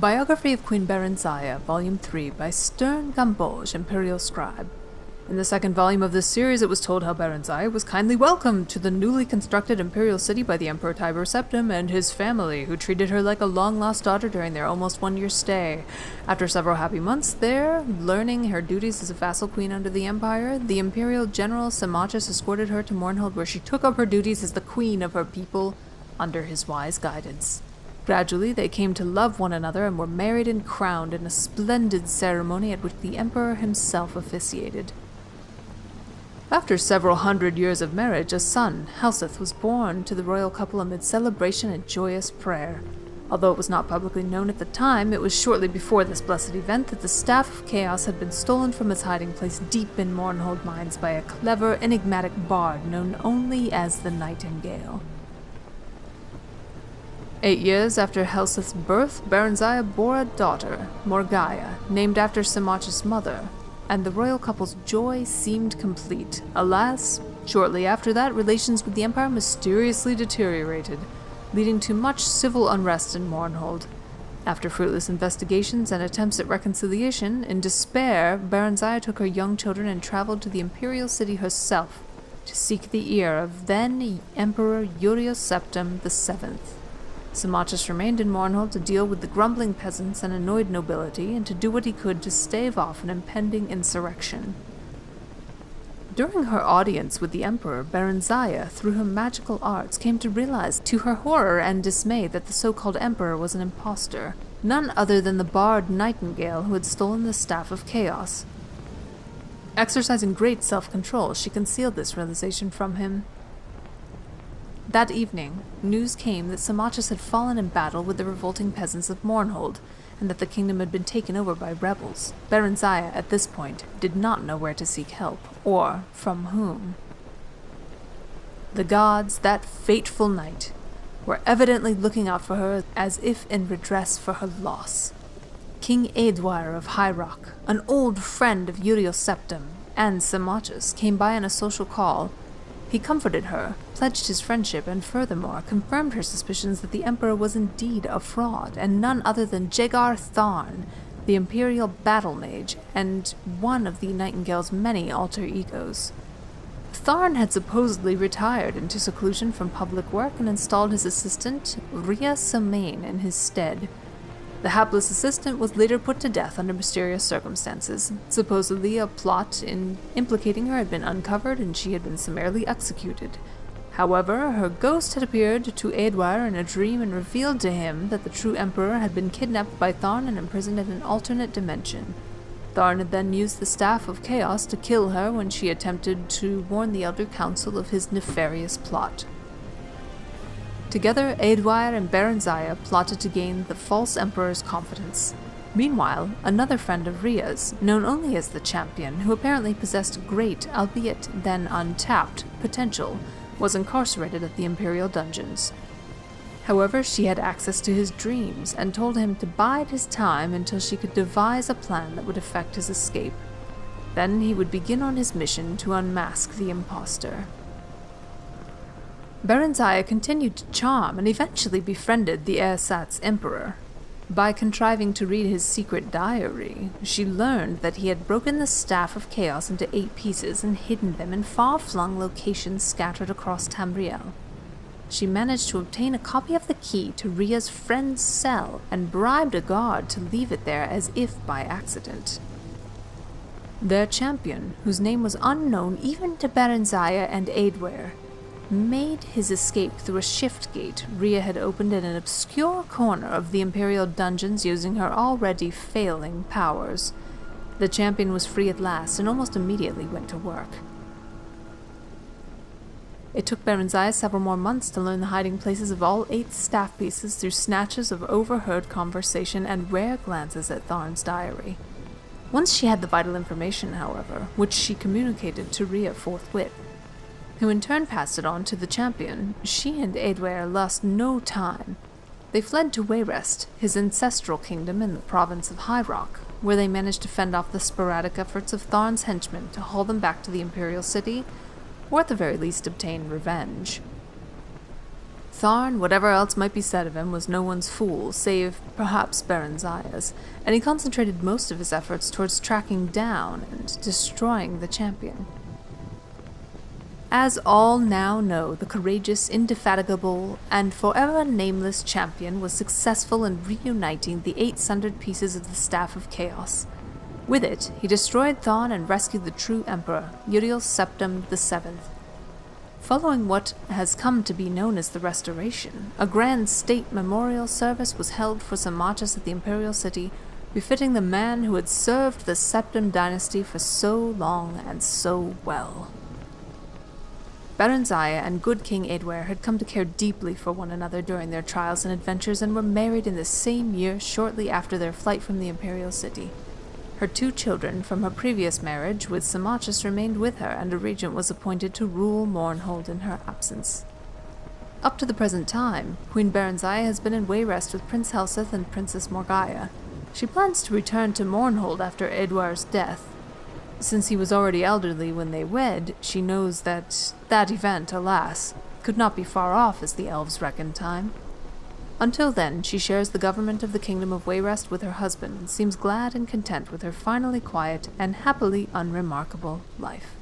Biography of Queen Barenziah, Volume 3, by Stern Gamboj, Imperial Scribe. In the second volume of this series, it was told how Barenziah was kindly welcomed to the newly constructed imperial city by the Emperor Tiber Septim and his family, who treated her like a long-lost daughter during their almost one-year stay. After several happy months there, learning her duties as a vassal queen under the Empire, the Imperial General Symmachus escorted her to Morrowind, where she took up her duties as the queen of her people under his wise guidance. Gradually, they came to love one another and were married and crowned in a splendid ceremony at which the Emperor himself officiated. After several hundred years of marriage, a son, Helseth, was born to the royal couple amid celebration and joyous prayer. Although it was not publicly known at the time, it was shortly before this blessed event that the Staff of Chaos had been stolen from its hiding place deep in Morrowind mines by a clever, enigmatic bard known only as the Nightingale. 8 years after Helseth's birth, Barenziah bore a daughter, Morgaya, named after Symmachus' mother, and the royal couple's joy seemed complete. Alas, shortly after that, relations with the Empire mysteriously deteriorated, leading to much civil unrest in Morrowind. After fruitless investigations and attempts at reconciliation, in despair, Barenziah took her young children and traveled to the imperial city herself to seek the ear of then Emperor Urios Septim VII. Symmachus remained in Morrowind to deal with the grumbling peasants and annoyed nobility, and to do what he could to stave off an impending insurrection. During her audience with the Emperor, Barenziah, through her magical arts, came to realize, to her horror and dismay, that the so-called Emperor was an impostor, none other than the bard Nightingale who had stolen the Staff of Chaos. Exercising great self-control, she concealed this realization from him. That evening, news came that Symmachus had fallen in battle with the revolting peasants of Morrowind, and that the kingdom had been taken over by rebels. Barenziah, at this point, did not know where to seek help, or from whom. The gods, that fateful night, were evidently looking out for her as if in redress for her loss. King AWO of High Rock, an old friend of Urios Septim, and Symmachus came by on a social call. He comforted her, pledged his friendship, and furthermore confirmed her suspicions that the Emperor was indeed a fraud, and none other than Jegar Tharn, the Imperial Battle Mage, and one of the Nightingale's many alter egos. Tharn had supposedly retired into seclusion from public work and installed his assistant, Rhea Samain, in his stead. The hapless assistant was later put to death under mysterious circumstances. Supposedly, a plot implicating her had been uncovered and she had been summarily executed. However, her ghost had appeared to AWO in a dream and revealed to him that the true Emperor had been kidnapped by Tharn and imprisoned in an alternate dimension. Tharn had then used the Staff of Chaos to kill her when she attempted to warn the Elder Council of his nefarious plot. Together, AWO and Barenziah plotted to gain the false Emperor's confidence. Meanwhile, another friend of Rhea's, known only as the Champion, who apparently possessed great, albeit then untapped, potential, was incarcerated at the Imperial dungeons. However, she had access to his dreams, and told him to bide his time until she could devise a plan that would effect his escape. Then he would begin on his mission to unmask the impostor. Barenziah continued to charm and eventually befriended the ersatz Emperor. By contriving to read his secret diary, she learned that he had broken the Staff of Chaos into 8 pieces and hidden them in far-flung locations scattered across Tamriel. She managed to obtain a copy of the key to Rhea's friend's cell and bribed a guard to leave it there as if by accident. Their champion, whose name was unknown even to Barenziah and AWO, made his escape through a shift gate Rhea had opened in an obscure corner of the Imperial dungeons using her already failing powers. The champion was free at last and almost immediately went to work. It took Barenziah several more months to learn the hiding places of all 8 staff pieces through snatches of overheard conversation and rare glances at Tharn's diary. Once she had the vital information, however, which she communicated to Rhea forthwith, who in turn passed it on to the Champion, she and AWO lost no time. They fled to Wayrest, his ancestral kingdom in the province of High Rock, where they managed to fend off the sporadic efforts of Tharn's henchmen to haul them back to the Imperial City, or at the very least obtain revenge. Tharn, whatever else might be said of him, was no one's fool, save perhaps Barenziah's, and he concentrated most of his efforts towards tracking down and destroying the champion. As all now know, the courageous, indefatigable, and forever nameless champion was successful in reuniting the 8 sundered pieces of the Staff of Chaos. With it, he destroyed Thawne and rescued the true Emperor, Uriel Septim VII. Following what has come to be known as the Restoration, a grand state memorial service was held for Samachus at the Imperial City, befitting the man who had served the Septim dynasty for so long and so well. Barenziah and good King Eadweir had come to care deeply for one another during their trials and adventures and were married in the same year shortly after their flight from the Imperial City. Her 2 children from her previous marriage with Samachus remained with her, and a regent was appointed to rule Mournhold in her absence. Up to the present time, Queen Barenziah has been in Wayrest with Prince Helseth and Princess Morgaya. She plans to return to Mournhold after Eadweir's death. Since he was already elderly when they wed, she knows that event, alas, could not be far off as the elves reckon time. Until then, she shares the government of the Kingdom of Wayrest with her husband and seems glad and content with her finally quiet and happily unremarkable life.